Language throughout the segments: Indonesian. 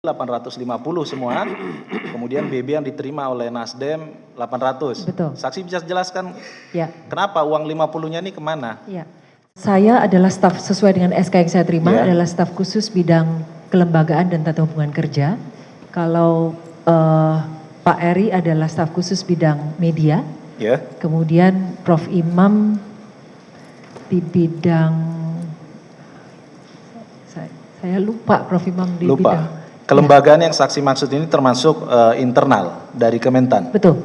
850 semua, kemudian BB yang diterima oleh Nasdem 800. Betul. Saksi bisa jelaskan Ya. kenapa uang 50-nya ini kemana? Ya. Saya adalah staf sesuai dengan SK yang saya terima, Ya. adalah staf khusus bidang kelembagaan dan tata hubungan kerja. Kalau Pak Eri adalah staf khusus bidang media. Ya. Kemudian Prof. Imam di bidang, saya lupa Prof. Imam di Lupa. bidang. Kelembagaan yang saksi maksud ini termasuk internal dari Kementan. Betul.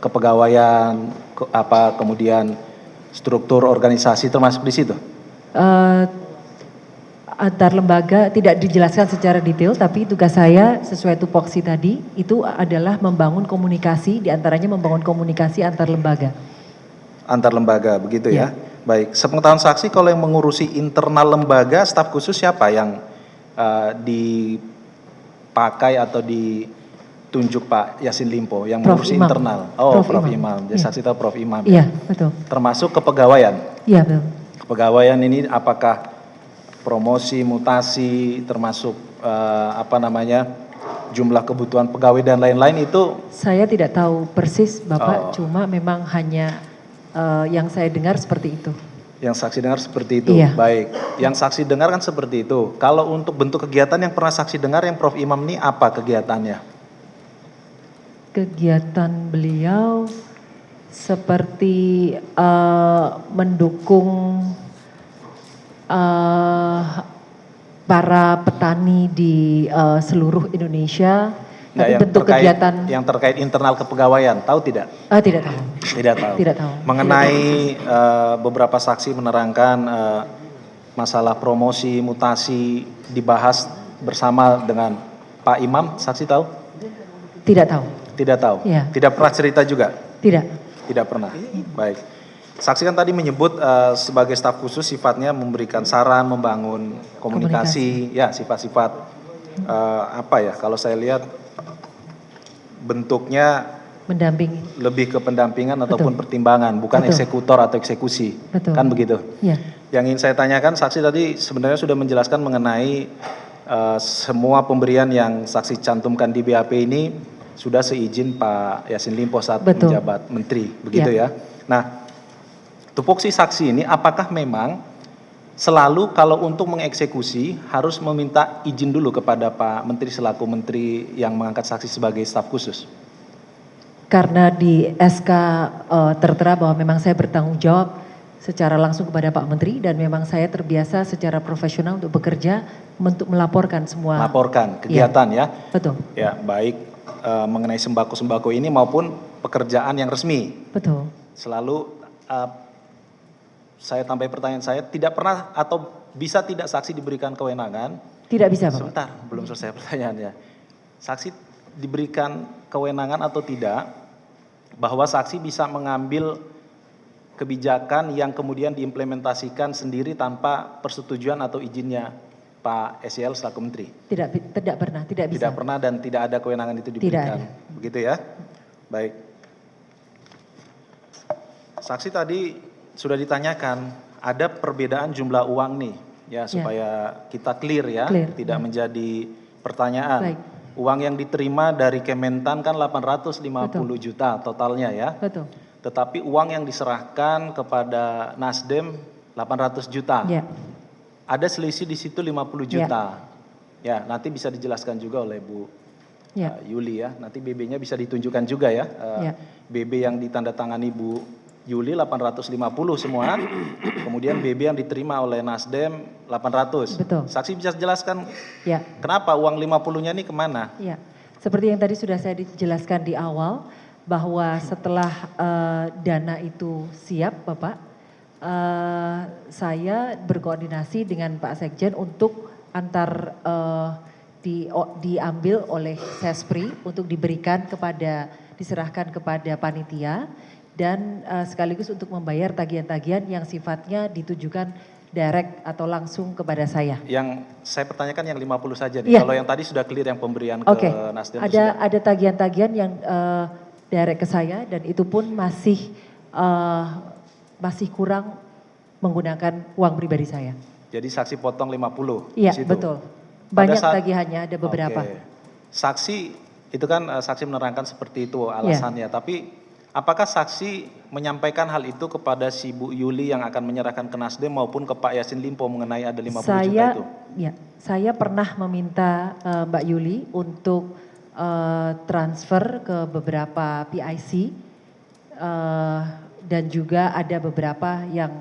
Kepegawaian, kemudian struktur organisasi termasuk di situ. Antar lembaga tidak dijelaskan secara detail, tapi tugas saya sesuai tupoksi tadi itu adalah membangun komunikasi, diantaranya membangun komunikasi antar lembaga. Antar lembaga, begitu ya. Baik, sepengetahuan saksi kalau yang mengurusi internal lembaga, staf khusus siapa yang dipakai atau ditunjuk Pak Yassin Limpo yang mengurusi internal? Oh, Prof. Imam. Jadi saksi tahu Prof. Imam. Iya, betul. Termasuk kepegawaian. Iya, betul. Kepegawaian ini apakah promosi, mutasi, termasuk jumlah kebutuhan pegawai dan lain-lain itu? Saya tidak tahu persis Bapak, cuma memang hanya yang saya dengar seperti itu. Yang saksi dengar seperti itu, iya. Baik. Yang saksi dengar kan seperti itu. Kalau untuk bentuk kegiatan yang pernah saksi dengar yang Prof. Imam ini apa kegiatannya? Kegiatan beliau seperti mendukung para petani di seluruh Indonesia. Tapi bentuk kegiatan yang terkait internal kepegawaian, tahu tidak? Tidak tahu. Tidak tahu. Tidak tahu. Mengenai beberapa saksi menerangkan masalah promosi, mutasi dibahas bersama dengan Pak Imam, saksi tahu? Tidak tahu. Tidak tahu. Ya. Tidak pernah cerita juga? Tidak. Tidak pernah. Baik. Saksi kan tadi menyebut sebagai staf khusus sifatnya memberikan saran, membangun komunikasi. Ya, sifat-sifat kalau saya lihat bentuknya mendampingi, lebih ke pendampingan ataupun pertimbangan, bukan eksekutor atau eksekusi. Betul. Kan begitu? Ya. Yang ingin saya tanyakan, saksi tadi sebenarnya sudah menjelaskan mengenai semua pemberian yang saksi cantumkan di BAP ini sudah seizin Pak Yassin Limpo saat menjabat menteri, begitu ya. Nah, tupoksi saksi ini apakah memang selalu kalau untuk mengeksekusi harus meminta izin dulu kepada Pak Menteri selaku menteri yang mengangkat saksi sebagai staf khusus? Karena di SK tertera bahwa memang saya bertanggung jawab secara langsung kepada Pak Menteri dan memang saya terbiasa secara profesional untuk bekerja untuk melaporkan semua. Melaporkan kegiatan ya? Betul. Ya, baik mengenai sembako-sembako ini maupun pekerjaan yang resmi. Betul. Selalu saya tambah pertanyaan saya, tidak pernah atau bisa tidak saksi diberikan kewenangan? Tidak bisa, Pak. Sebentar, belum selesai pertanyaannya. Saksi diberikan kewenangan atau tidak bahwa saksi bisa mengambil kebijakan yang kemudian diimplementasikan sendiri tanpa persetujuan atau izinnya Pak SYL selaku menteri? Tidak pernah, tidak bisa. Tidak pernah dan tidak ada kewenangan itu diberikan. Tidak ada. Begitu ya? Baik. Saksi tadi sudah ditanyakan, ada perbedaan jumlah uang nih, ya supaya kita clear ya, tidak menjadi pertanyaan. Baik. Uang yang diterima dari Kementan kan 850 juta totalnya ya. Betul. Tetapi uang yang diserahkan kepada Nasdem 800 juta. Ya. Ada selisih di situ 50 juta. Ya, nanti bisa dijelaskan juga oleh Bu Yuli ya. Nanti BB-nya bisa ditunjukkan juga ya. BB yang ditandatangani Bu Yuli 850 semua, kemudian BB yang diterima oleh Nasdem 800. Betul. Saksi bisa jelaskan kenapa uang 50-nya ini kemana? Ya, seperti yang tadi sudah saya jelaskan di awal, bahwa setelah dana itu siap Bapak, saya berkoordinasi dengan Pak Sekjen untuk diambil oleh Sespri untuk diserahkan kepada panitia, dan sekaligus untuk membayar tagihan-tagihan yang sifatnya ditujukan direct atau langsung kepada saya. Yang saya pertanyakan yang 50 saja nih. Kalau yang tadi sudah clear yang pemberian ke Nasdem. Ada tagihan-tagihan yang direct ke saya dan itu pun masih kurang menggunakan uang pribadi saya. Jadi saksi potong 50. Iya, betul. Banyak tagihannya, ada beberapa. Oke. Saksi itu kan saksi menerangkan seperti itu alasannya, tapi apakah saksi menyampaikan hal itu kepada si Bu Yuli yang akan menyerahkan ke Nasdem maupun ke Pak Yassin Limpo mengenai ada 50 juta itu? Ya, saya pernah meminta Mbak Yuli untuk transfer ke beberapa PIC dan juga ada beberapa yang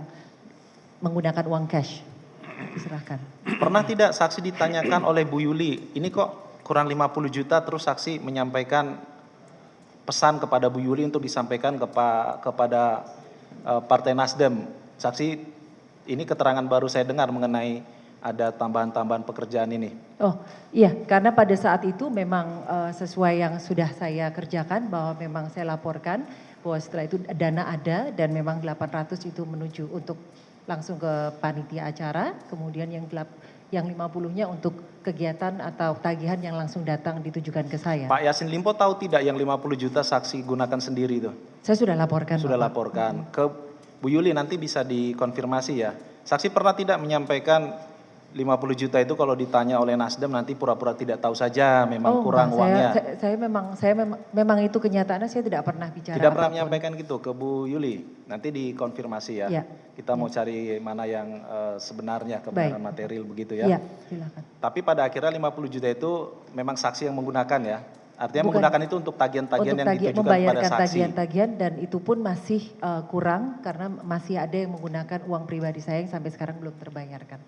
menggunakan uang cash diserahkan. Pernah tidak saksi ditanyakan oleh Bu Yuli, ini kok kurang 50 juta terus saksi menyampaikan pesan kepada Bu Yuli untuk disampaikan kepada Partai Nasdem. Saksi, ini keterangan baru saya dengar mengenai ada tambahan-tambahan pekerjaan ini. Oh iya, karena pada saat itu memang sesuai yang sudah saya kerjakan bahwa memang saya laporkan bahwa setelah itu dana ada dan memang 800 itu menuju untuk langsung ke panitia acara, kemudian yang 50-nya untuk kegiatan atau tagihan yang langsung datang ditujukan ke saya. Pak Yassin Limpo tahu tidak yang 50 juta saksi gunakan sendiri itu? Saya sudah laporkan. Sudah Bapak. laporkan. Ke Bu Yuli nanti bisa dikonfirmasi ya. Saksi pernah tidak menyampaikan 50 juta itu kalau ditanya oleh Nasdem nanti pura-pura tidak tahu saja, memang kurang uangnya. Saya memang itu kenyataannya, saya tidak pernah bicara. Tidak pernah menyampaikan gitu ke Bu Yuli. Nanti dikonfirmasi ya. Ya. Kita mau cari mana yang sebenarnya kebenaran material begitu ya. Iya, silakan. Tapi pada akhirnya 50 juta itu memang saksi yang menggunakan ya. Artinya menggunakan itu untuk tagihan-tagihan yang ditujukan kepada membayarkan saksi. Tagihan-tagihan dan itu pun masih kurang karena masih ada yang menggunakan uang pribadi saya yang sampai sekarang belum terbayarkan.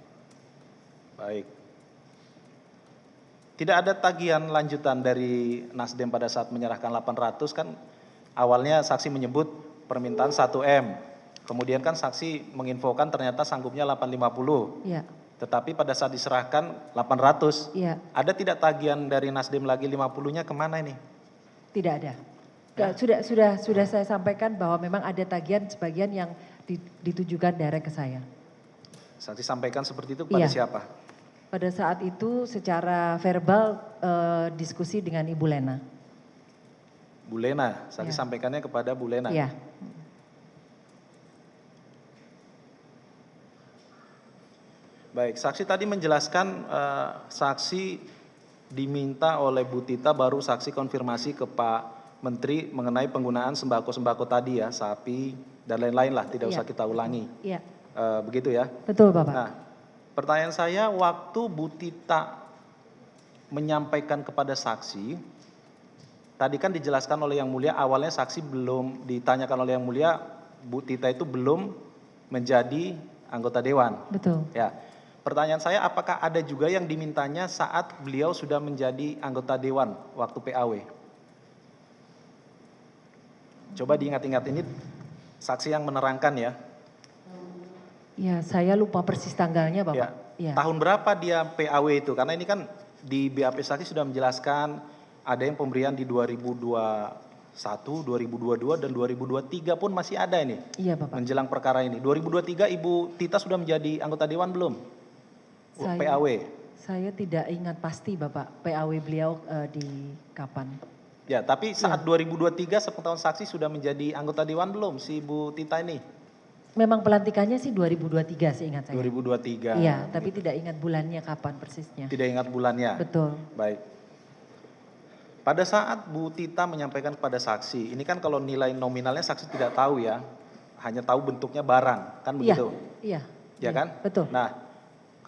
Baik. Tidak ada tagihan lanjutan dari Nasdem pada saat menyerahkan 800 kan awalnya saksi menyebut permintaan 1M. Kemudian kan saksi menginfokan ternyata sanggupnya 850. Iya. Tetapi pada saat diserahkan 800. Iya. Ada tidak tagihan dari Nasdem lagi 50-nya kemana ini? Tidak ada. Ya. Sudah saya sampaikan bahwa memang ada tagihan sebagian yang ditujukan direct ke saya. Saksi sampaikan seperti itu kepada siapa? Pada saat itu secara verbal diskusi dengan Ibu Lena. Bu Lena, saksi sampaikannya kepada Bu Lena? Iya. Baik, saksi tadi menjelaskan saksi diminta oleh Bu Tita baru saksi konfirmasi ke Pak Menteri mengenai penggunaan sembako-sembako tadi ya, sapi dan lain-lain lah, tidak usah kita ulangi. Iya. Begitu ya? Betul Bapak. Nah, pertanyaan saya waktu Bu Tita menyampaikan kepada saksi, tadi kan dijelaskan oleh Yang Mulia awalnya saksi belum ditanyakan oleh Yang Mulia, Bu Tita itu belum menjadi anggota dewan. Betul. Ya. Pertanyaan saya apakah ada juga yang dimintanya saat beliau sudah menjadi anggota dewan waktu PAW? Coba diingat-ingat, ini saksi yang menerangkan ya. Ya, saya lupa persis tanggalnya Bapak. Ya. Tahun berapa dia PAW itu? Karena ini kan di BAP saksi sudah menjelaskan ada yang pemberian di 2021, 2022 dan 2023 pun masih ada ini. Iya Bapak. Menjelang perkara ini. 2023 Ibu Tita sudah menjadi anggota dewan belum? PAW. Saya tidak ingat pasti Bapak PAW beliau di kapan. Ya, tapi saat 2023 sepengetahuan saksi sudah menjadi anggota dewan belum si Bu Tita ini? Memang pelantikannya sih 2023 seingat saya. 2023. Iya, tapi tidak ingat bulannya kapan persisnya. Tidak ingat bulannya? Betul. Baik. Pada saat Bu Tita menyampaikan kepada saksi, ini kan kalau nilai nominalnya saksi tidak tahu ya, hanya tahu bentuknya barang, kan begitu? Iya. Ya kan? Betul. Nah,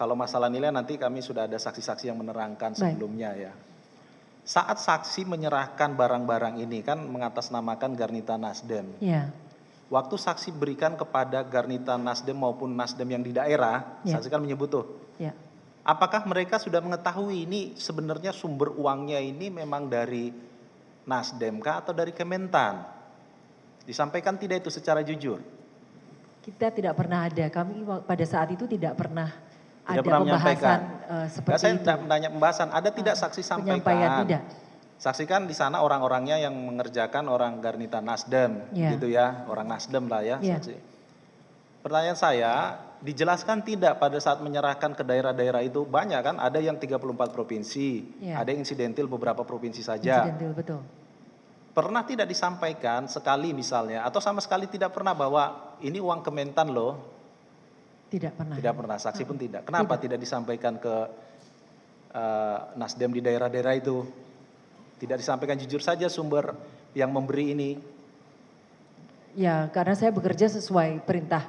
kalau masalah nilai nanti kami sudah ada saksi-saksi yang menerangkan sebelumnya ya. Saat saksi menyerahkan barang-barang ini kan mengatasnamakan Garnita Nasdem. Iya. Waktu saksi berikan kepada Garnita Nasdem maupun Nasdem yang di daerah, saksi kan menyebut tuh. Iya. Apakah mereka sudah mengetahui ini sebenarnya sumber uangnya ini memang dari Nasdem kah atau dari Kementan? Disampaikan tidak itu secara jujur? Kita tidak pernah ada, kami pada saat itu tidak pernah tidak ada pernah pembahasan seperti saya itu. Saya menanya pembahasan, ada tidak saksi sampaikan? Penyampaian tidak. Saksi kan di sana orang-orangnya yang mengerjakan orang Garnita Nasdem, gitu ya, orang Nasdem lah ya. Saksi. Pertanyaan saya, dijelaskan tidak pada saat menyerahkan ke daerah-daerah itu banyak kan? Ada yang 34 provinsi, ada yang insidentil beberapa provinsi saja. Insidentil, betul. Pernah tidak disampaikan sekali misalnya, atau sama sekali tidak pernah bahwa ini uang Kementan loh? Tidak pernah. Tidak pernah, saksi pun tidak. Kenapa tidak disampaikan ke Nasdem di daerah-daerah itu. Tidak disampaikan jujur saja sumber yang memberi ini. Ya, karena saya bekerja sesuai perintah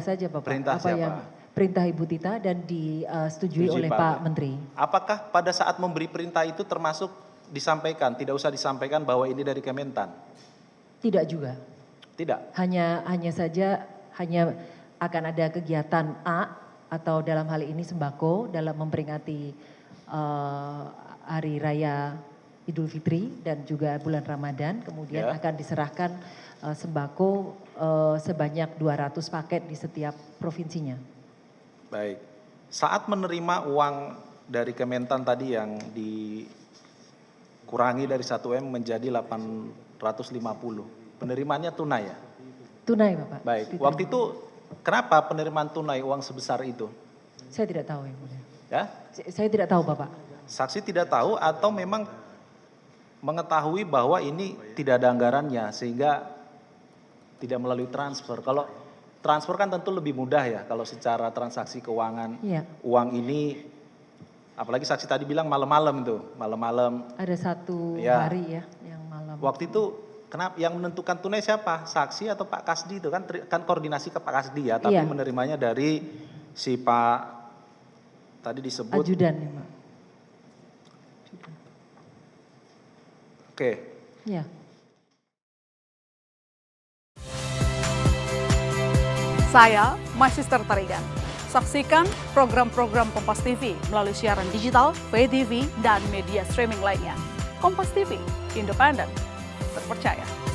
saja Bapak. Perintah apa siapa? yang perintah Ibu Tita dan disetujui oleh Pak Menteri. Apakah pada saat memberi perintah itu termasuk disampaikan, tidak usah disampaikan bahwa ini dari Kementan? Tidak juga. Tidak. Hanya akan ada kegiatan A atau dalam hal ini sembako dalam memperingati Hari Raya Idul Fitri dan juga bulan Ramadan. Kemudian akan diserahkan sembako sebanyak 200 paket di setiap provinsinya. Baik. Saat menerima uang dari Kementan tadi yang dikurangi dari 1M menjadi 850. Penerimaannya tunai ya? Tunai Bapak. Baik. Waktu itu kenapa penerimaan tunai uang sebesar itu? Saya tidak tahu yang mulia. Ya? Saya tidak tahu Bapak. Saksi tidak tahu atau memang mengetahui bahwa ini tidak ada anggarannya sehingga tidak melalui transfer. Kalau transfer kan tentu lebih mudah ya kalau secara transaksi keuangan. Iya. Uang ini apalagi saksi tadi bilang malam-malam itu, malam-malam. Ada satu hari ya yang malam. Waktu itu kenapa yang menentukan tunai siapa? Saksi atau Pak Kasdi itu kan koordinasi ke Pak Kasdi ya, tapi menerimanya dari si Pak tadi disebut ajudan ya, Pak. Oke. Ya. Saya Magister Tarigan. Saksikan program-program Kompas TV melalui siaran digital, pay TV, dan media streaming lainnya. Kompas TV, independen, terpercaya.